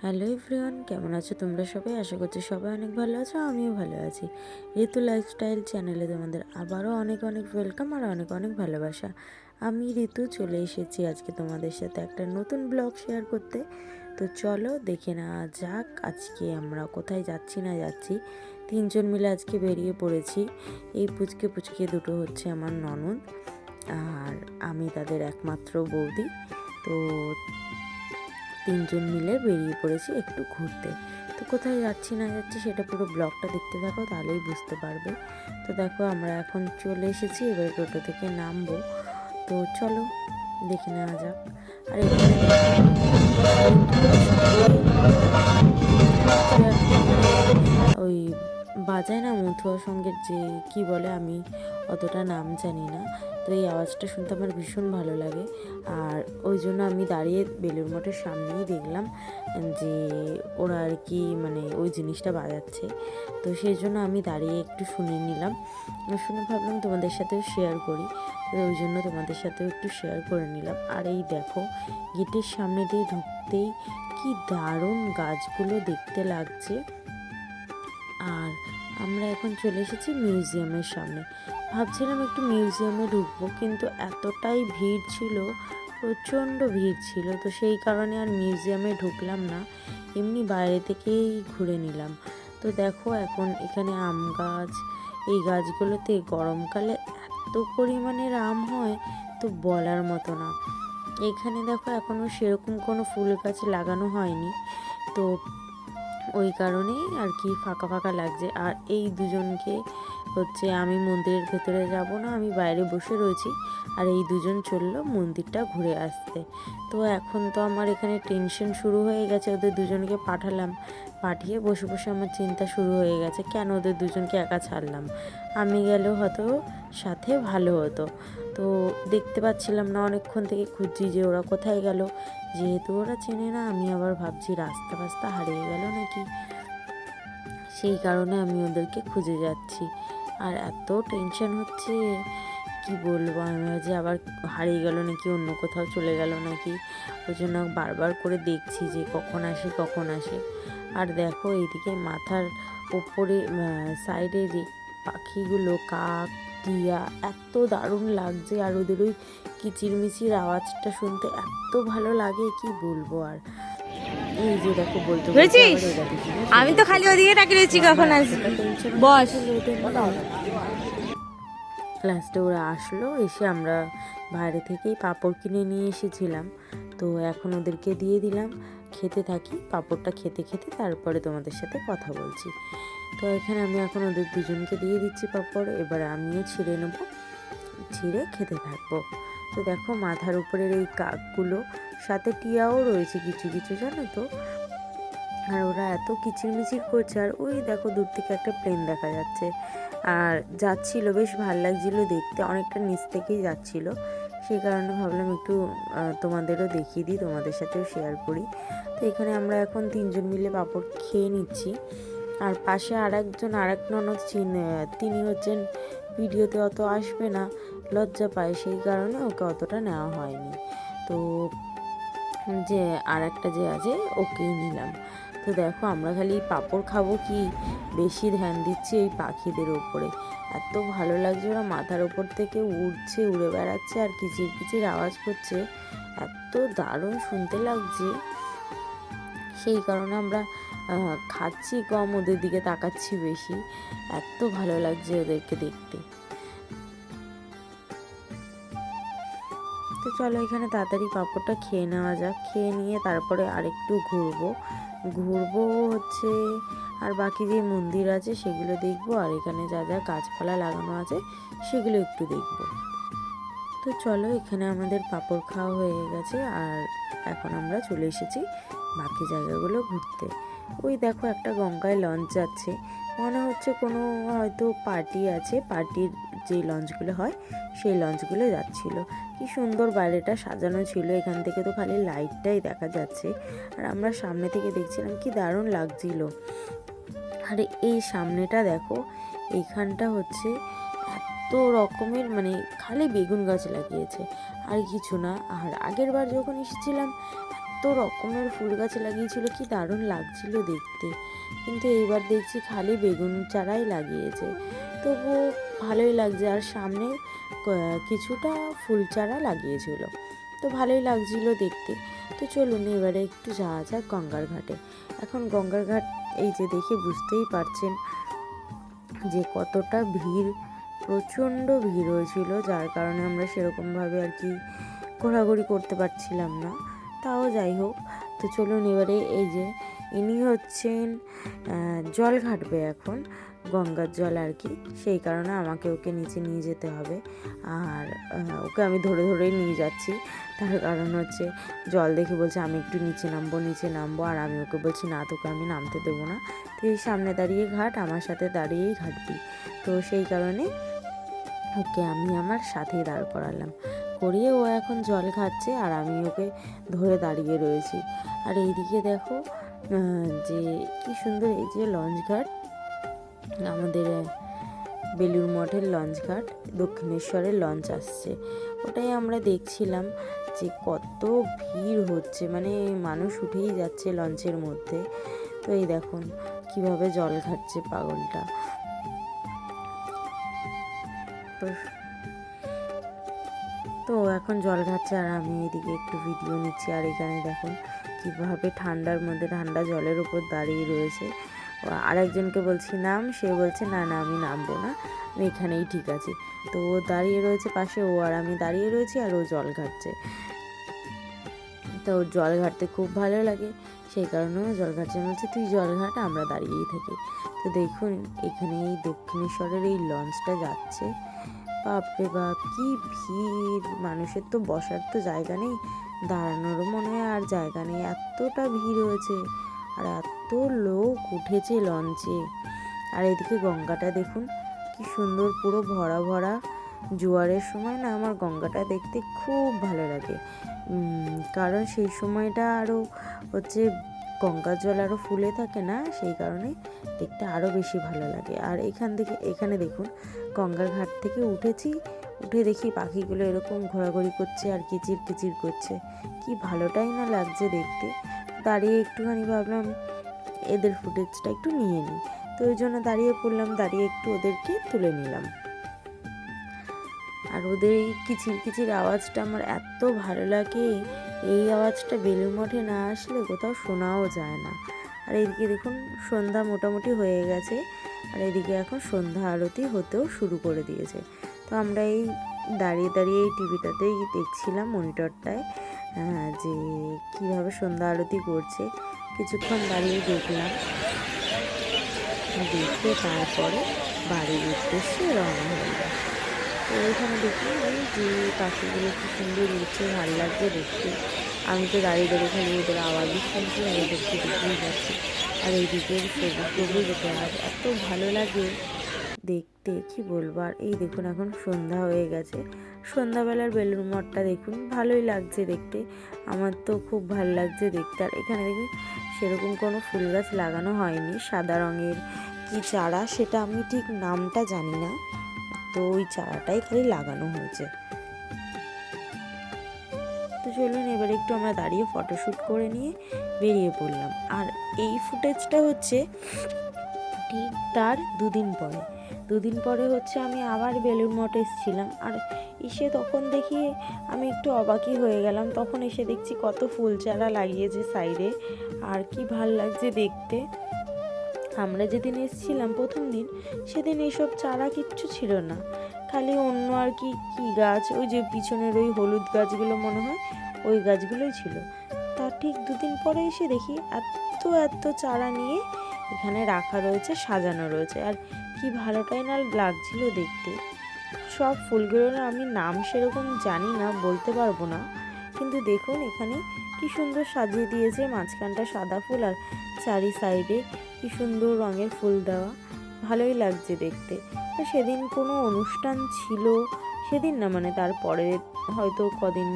Hello everyone, কেমন আছো তোমরা সবাই? আশা করছি সবাই অনেক ভালো আছো, আমিও ভালো আছি। ঋতু লাইফস্টাইল চ্যানেলে তোমাদের আবারও অনেক অনেক ওয়েলকাম আর অনেক অনেক ভালোবাসা। আমি ঋতু চলে এসেছি আজকে তোমাদের সাথে একটা নতুন ব্লগ শেয়ার করতে। তো চলো দেখে নেওয়া যাক আজকে আমরা কোথায় যাচ্ছি না যাচ্ছি। তিনজন মিলে আজকে বেরিয়ে পড়েছি। এই পুচকে পুচকে দুটো হচ্ছে আমার ননদ আর আমি তাদের একমাত্র বৌদি। তো তিনজন মিলে বেরিয়ে পড়েছি একটু ঘুরতে। তো কোথায় যাচ্ছি না যাচ্ছি সেটা পুরো ব্লগটা দেখতে থাকো, তাহলেই বুঝতে পারবে। তো দেখো আমরা এখন চলে এসেছি, এবার টোটো থেকে নামবো। তো চলো দেখে নেওয়া যাক। আর এখানে ওই বাজায় না মথুয়া সঙ্গের যে কি বলে, আমি অতটা নাম জানি না। তো এই আওয়াজটা শুনতে আমার ভীষণ ভালো লাগে। আর ওই জন্য আমি দাঁড়িয়ে বেলুড় মঠের সামনেই দেখলাম যে ওরা আর কি মানে ওই জিনিসটা বাজাচ্ছে। তো সেই জন্য আমি দাঁড়িয়ে একটু শুনে নিলাম, শুনে ভাবলাম তোমাদের সাথেও শেয়ার করি। তো ওই জন্য তোমাদের সাথেও একটু শেয়ার করে নিলাম। আর এই দেখো গেটের সামনে দিয়ে ঢুকতেই কি দারুণ গাছগুলো দেখতে লাগছে। আর আমরা এখন চলে এসেছি মিউজিয়ামের সামনে। ভাবছিলাম একটু মিউজিয়ামে ঢুকবো, কিন্তু এতটাই ভিড় ছিল, প্রচণ্ড ভিড় ছিল। তো সেই কারণে আর মিউজিয়ামে ঢুকলাম না, এমনি বাইরে থেকেই ঘুরে নিলাম। তো দেখো এখন এখানে আম গাছ, এই গাছগুলোতে গরমকালে এত পরিমাণের আম হয় তো বলার মতো না। এখানে দেখো এখনও সেরকম কোনো ফুল গাছ লাগানো হয়নি, তো ওই কারণেই আর কি ফাঁকা ফাঁকা লাগছে। আর এই দুজনকে হচ্ছে আমি মন্দিরের ভেতরে যাব না, আমি বাইরে বসে রয়েছি, আর এই দুজন চললো মন্দিরটা ঘুরে আসতে। তো এখন তো আমার এখানে টেনশন শুরু হয়ে গেছে, ওদের দুজনকে পাঠিয়ে বসে বসে আমার চিন্তা শুরু হয়ে গেছে, কেন ওদের দুজনকে একা ছাড়লাম, আমি গেলেও হয়তো সাথে ভালো হতো। তো দেখতে পাচ্ছিলাম না, অনেকক্ষণ থেকে খুঁজছি যে ওরা কোথায় গেল। যেহেতু ওরা চেনে না, আমি আবার ভাবছি রাস্তা ফাস্তা হারিয়ে গেল নাকি, সেই কারণে আমি ওদেরকে খুঁজে যাচ্ছি। আর এত টেনশন হচ্ছে কি বলবো, আমি ভাবছি আবার হারিয়ে গেল নাকি, অন্য কোথাও চলে গেল নাকি। ওই জন্য বারবার করে দেখছি যে কখন আসে। আর দেখো এইদিকে মাথার ওপরে সাইডে যে পাখিগুলো, কাক, টিয়া, এত দারুণ লাগছে। আর ওদের ওই কিচিরমিচির আওয়াজটা শুনতে এত ভালো লাগে, কি বলবো। আর এই যে দেখো বলতে বলতে আবার এরা পিছনে আমি তো খালি ওদিকে তাকিয়ে রয়েছি কখন আসবি বস। লাস্টে ওরা আসলো, এসে আমরা বাইরে থেকেই পাঁপড় কিনে নিয়ে এসেছিলাম। তো এখন ওদেরকে দিয়ে দিলাম, খেতে থাকি। পাঁপড়টা খেতে খেতে তারপরে তোমাদের সাথে কথা বলছি। তো এখানে আমি এখন ওদের দুজনকে দিয়ে দিচ্ছি পাঁপড়, এবারে আমিও ছিঁড়ে নেবো, ছিঁড়ে খেতে থাকবো। তো দেখো মাথার উপরের এই কাকগুলো, সাথে টিয়াও রয়েছে কিছু কিছু, জানো তো। আর ওরা এত কিচিরমিচির করছে। আর ওই দেখো দূর থেকে একটা প্লেন দেখা যাচ্ছে, আর যাচ্ছিল, বেশ ভালো লাগছিল দেখতে, অনেকটা নিচ থেকেই যাচ্ছিল। সেই কারণে ভাবলাম একটু তোমাদেরও দেখিয়ে দিই, তোমাদের সাথেও শেয়ার করি। তো এখানে আমরা এখন তিনজন মিলে পাঁপড় খেয়ে নিচ্ছি। আর পাশে আর এক ননদ তিনি হচ্ছেন ভিডিওতে অত আসবে না, লজ্জা পায়, সেই কারণে ওকে অতটা নেওয়া হয়নি। তো যে আর একটা যে আছে ওকেই নিলাম। তো দেখো আমরা খালি পাঁপড় খাবো কি বেশি ধ্যান দিচ্ছি এই পাখিদের ওপরে। এত ভালো লাগছে, ওরা মাথার ওপর থেকে উড়ছে, উড়ে বেড়াচ্ছে আর কিচির কিচির আওয়াজ করছে, এত দারুণ শুনতে লাগছে। সেই কারণে আমরা খাচ্ছি কম, ওদের দিকে তাকাচ্ছি বেশি, এত ভালো লাগছে ওদেরকে দেখতে। তো চলো এখানে তাড়াতাড়ি পাঁপড়টা খেয়ে নেওয়া যাক, খেয়ে নিয়ে তারপরে আরেকটু ঘুরবো হচ্ছে, আর বাকি যে মন্দির আছে সেগুলো দেখবো, আর এখানে যা যা গাছপালা লাগানো আছে সেগুলো একটু দেখবো। তো চলো এখানে আমাদের পাঁপড় খাওয়া হয়ে গেছে, আর এখন আমরা চলে এসেছি বাকি জায়গাগুলো ঘুরতে। ওই দেখো একটা গঙ্গায় লঞ্চ যাচ্ছে, মনে হচ্ছে কোনো হয়তো পার্টি আছে, পার্টির যে লঞ্চগুলো হয় সেই লঞ্চগুলো যাচ্ছিল। কি সুন্দর বাইরেটা সাজানো ছিল, এখান থেকে তো খালি লাইটটাই দেখা যাচ্ছে, আর আমরা সামনে থেকে দেখছিলাম কি দারুণ লাগছিল। আর এই সামনেটা দেখো, এইখানটা হচ্ছে এত রকমের মানে খালি বেগুন গাছ লাগিয়েছে আর কিছু না। আর আগের বার যখন এসেছিলাম এত রকমের ফুল গাছ লাগিয়েছিল, কি দারুণ লাগছিল দেখতে। কিন্তু এইবার দেখছি খালি বেগুন চারাই লাগিয়েছে, তবুও ভালোই লাগছে। আর সামনে কিছুটা ফুল চারা লাগিয়েছিল, তো ভালোই লাগছিল দেখতে। তো চলুন এবারে একটু যাওয়া যাক গঙ্গার ঘাটে। এখন গঙ্গার ঘাট এই যে দেখে বুঝতেই পারছেন যে কতটা ভিড়, প্রচণ্ড ভিড় হয়েছিল, যার কারণে আমরা সেরকমভাবে আর কি ঘোরাঘুরি করতে পারছিলাম না। তাও যাই হোক, তো চলুন এবারে এই যে ইনি হচ্ছেন জল ঘাটবে এখন, গঙ্গার জল আর কি, সেই কারণে আমাকে ওকে নিচে নিয়ে যেতে হবে। আর ওকে আমি ধরে ধরেই নিয়ে যাচ্ছি, তার কারণ হচ্ছে জল দেখে বলছে আমি একটু নিচে নামবো, আর আমি ওকে বলছি না, তোকে আমি নামতে দেবো না, তুই সামনে দাঁড়িয়ে ঘাট, আমার সাথে দাঁড়িয়েই ঘাটবি। তো সেই কারণে ওকে আমি আমার সাথেই দাঁড় করিয়ে ও এখন জল খাচ্ছে, আর আমি ওকে ধরে দাঁড়িয়ে রয়েছি। আর এইদিকে দেখো যে কি সুন্দর, এই যে লঞ্চ ঘাট, আমাদের বেলুড় মঠের লঞ্চ ঘাট, দক্ষিণেশ্বরের লঞ্চ আসছে, ওটাই আমরা দেখছিলাম যে কত ভিড় হচ্ছে, মানে মানুষ উঠেই যাচ্ছে লঞ্চের মধ্যে। তো এই দেখুন কিভাবে জল ঘাটছে পাগলটা। তো এখন জল ঘাটছে, আর আমি এদিকে একটু ভিডিও নিচ্ছি। আর এখানে দেখুন কীভাবে ঠান্ডার মধ্যে ঠান্ডা জলের উপর দাঁড়িয়ে রয়েছে। আরেকজনকে বলছি নাম, সে বলছে না না আমি নামবো না, আমি এখানেই ঠিক আছি। তো ও দাঁড়িয়ে রয়েছে পাশে, ও আর আমি দাঁড়িয়ে রয়েছি, আর ও জল ঘাটছে। তো ওর জল ঘাটতে খুব ভালো লাগে, সেই কারণেও জল ঘাটছে। বলছে তুই জল ঘাট, আমরা দাঁড়িয়েই থাকি। তো দেখুন এখানে এই দক্ষিণেশ্বরের এই লঞ্চটা যাচ্ছে, বাপরে বাপ কি ভিড়, মানুষের তো বসার তো জায়গা নেই, দাঁড়ানোরও মনে হয় আর জায়গা নেই, এতটা ভিড় হয়েছে, আর এত লোক উঠেছে লঞ্চে। আর এদিকে গঙ্গাটা দেখুন কি সুন্দর, পুরো ভরা ভরা। জোয়ারের সময় না আমার গঙ্গাটা দেখতে খুব ভালো লাগে, কারণ সেই সময়টা আরও হচ্ছে গঙ্গার জল আরও ফুলে থাকে না, সেই কারণে দেখতে আরও বেশি ভালো লাগে। আর এখানে দেখুন গঙ্গার ঘাট থেকে উঠে দেখি পাখিগুলো এরকম ঘোরাঘুরি করছে আর কিচির কিচির করছে, কি ভালোটাই না লাগছে দেখতে। দাঁড়িয়ে একটুখানি ভাবলাম এদের ফুটেজটা একটু নিয়ে নিই, তো ওই জন্য দাঁড়িয়ে পড়লাম, দাঁড়িয়ে একটু ওদেরকে তুলে নিলাম। আর ওদের এই কিচির কিচির আওয়াজটা আমার এত ভালো লাগে, এই আওয়াজটা বেলুড় মঠে না আসলে কোথাও শোনাও যায় না। আর এইদিকে দেখুন সন্ধ্যা মোটামুটি হয়ে গেছে, আর এদিকে এখন সন্ধ্যা আরতি হতেও শুরু করে দিয়েছে। তো আমরা এই দাঁড়িয়ে দাঁড়িয়ে এই টিভিটাতেই দেখছিলাম, মনিটরটায়, যে কীভাবে সন্ধ্যা আরতি করছে। কিছুক্ষণ দাঁড়িয়ে দেখলাম, দেখে তারপরে বাড়ির উদ্দেশ্যে রওনা হলাম। তো এখানে দেখি ওই যে পাখিগুলো কি সুন্দর উঠছে, ভালো লাগছে দেখতে। আমি তো দাঁড়িয়ে দাঁড়িয়ে খালি ওদের আওয়াজই শুনছি, আর ওদেরকে দেখেই যাচ্ছি। আর এইদিকে সবুজ সবুজ গাছ, এত ভালো লাগে দেখতে, কি বলবো। আর এই দেখুন এখন সন্ধ্যা হয়ে গেছে, সন্ধ্যাবেলার বেলুড় মঠটা দেখুন ভালোই লাগছে দেখতে, আমার তো খুব ভালো লাগছে দেখতে। আর এখানে দেখুন সেরকম কোনো ফুল গাছ লাগানো হয়নি, সাদা রঙের কি চারা, সেটা আমি ঠিক নামটা জানি না, তো ওই চারাটাই খালি লাগানো হয়েছে। তো চলুন এবারে একটু আমরা দাঁড়িয়ে ফটোশ্যুট করে নিয়ে বেরিয়ে পড়লাম। আর এই ফুটেজটা হচ্ছে ঠিক তার দুদিন পরে হচ্ছে আমি আবার বেলুড় মঠ এসেছিলাম, আর এসে তখন দেখি আমি একটু অবাকই হয়ে গেলাম, তখন এসে দেখছি কত ফুল চারা লাগিয়েছে সাইডে, আর কি ভাল লাগছে দেখতে। আমরা যেদিন এসেছিলাম প্রথম দিন, সেদিন এইসব চারা কিচ্ছু ছিল না, খালি অন্য আর কি গাছ, ওই যে পিছনের ওই হলুদ গাছগুলো মনে হয় ওই গাছগুলোই ছিল। তার ঠিক দুদিন পরে এসে দেখি এত চারা নিয়ে এখানে রাখা রয়েছে, সাজানো রয়েছে, আর কি ভালোটাই না লাগছিল দেখতে। সব ফুলগুলোর আমি নাম সেরকম জানি না, বলতে পারবো না, কিন্তু দেখুন এখানে কি সুন্দর সাজিয়ে দিয়েছে, মাঝখানটা সাদা ফুল আর চারি সাইডে কি সুন্দর রঙের ফুল দেওয়া, ভালোই লাগছে দেখতে। আর সেদিন কোনো অনুষ্ঠান ছিল, সেদিন না মানে তারপরে হয়তো কদিন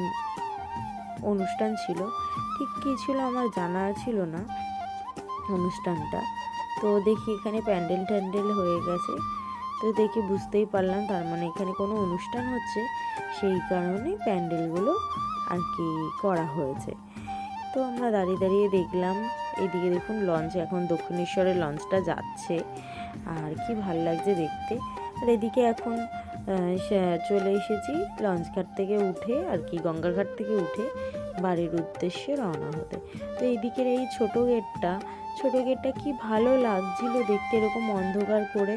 অনুষ্ঠান ছিল, ঠিক কী ছিল আমার জানা ছিল না অনুষ্ঠানটা। তো দেখি এখানে প্যান্ডেল হয়ে গেছে, তো দেখে বুঝতেই পারলাম তার মানে এখানে কোনো অনুষ্ঠান হচ্ছে, সেই কারণে প্যান্ডেলগুলো আর কি করা হয়েছে। তো তো আমরা দাঁড়িয়ে দাঁড়িয়ে দেখলাম। এইদিকে দেখুন লঞ্চ, এখন দক্ষিণেশ্বরের লঞ্চটা যাচ্ছে আর কি ভালো লাগছে দেখতে। আর এদিকে এখন চলে এসেছি লঞ্চ ঘাট থেকে উঠে আর কি, গঙ্গার ঘাট থেকে উঠে বাড়ির উদ্দেশ্যে রওনা হতে। তো এইদিকের এই ছোট গেটটা কি ভালো লাগছিল দেখতে, এরকম অন্ধকার করে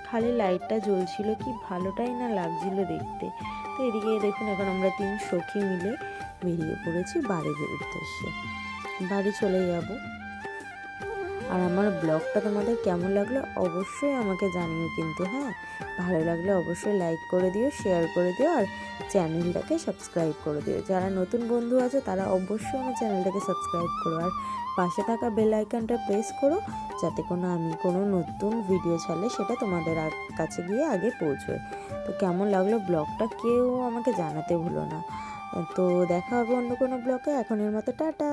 খালি লাইটটা জ্বলছিল, কি ভালোটাই না লাগছিল দেখতে। তো এদিকে দেখুন এখন আমরা 3 সখী মিলে বেরিয়ে পড়েছি বাড়ির উদ্দেশ্যে, বাড়ি চলে যাব। আর আমার ব্লগটা তোমাদের কেমন লাগলো অবশ্যই আমাকে জানিও কিন্তু, হ্যাঁ ভালো লাগলে অবশ্যই লাইক করে দিও, শেয়ার করে দিও আর চ্যানেলটাকে সাবস্ক্রাইব করে দিও। যারা নতুন বন্ধু আছে তারা অবশ্যই আমার চ্যানেলটাকে সাবস্ক্রাইব করো আর পাশে থাকা বেল আইকনটা প্রেস করো, যাতে আমি কোনো নতুন ভিডিও ছাড়লে সেটা তোমাদের কাছে গিয়ে আগে পৌঁছয়। তো কেমন লাগলো ব্লগটা কেউ আমাকে জানাতে ভুলো না। তো দেখা হবে অন্য কোনো ব্লগে, এখনের মতো টাটা।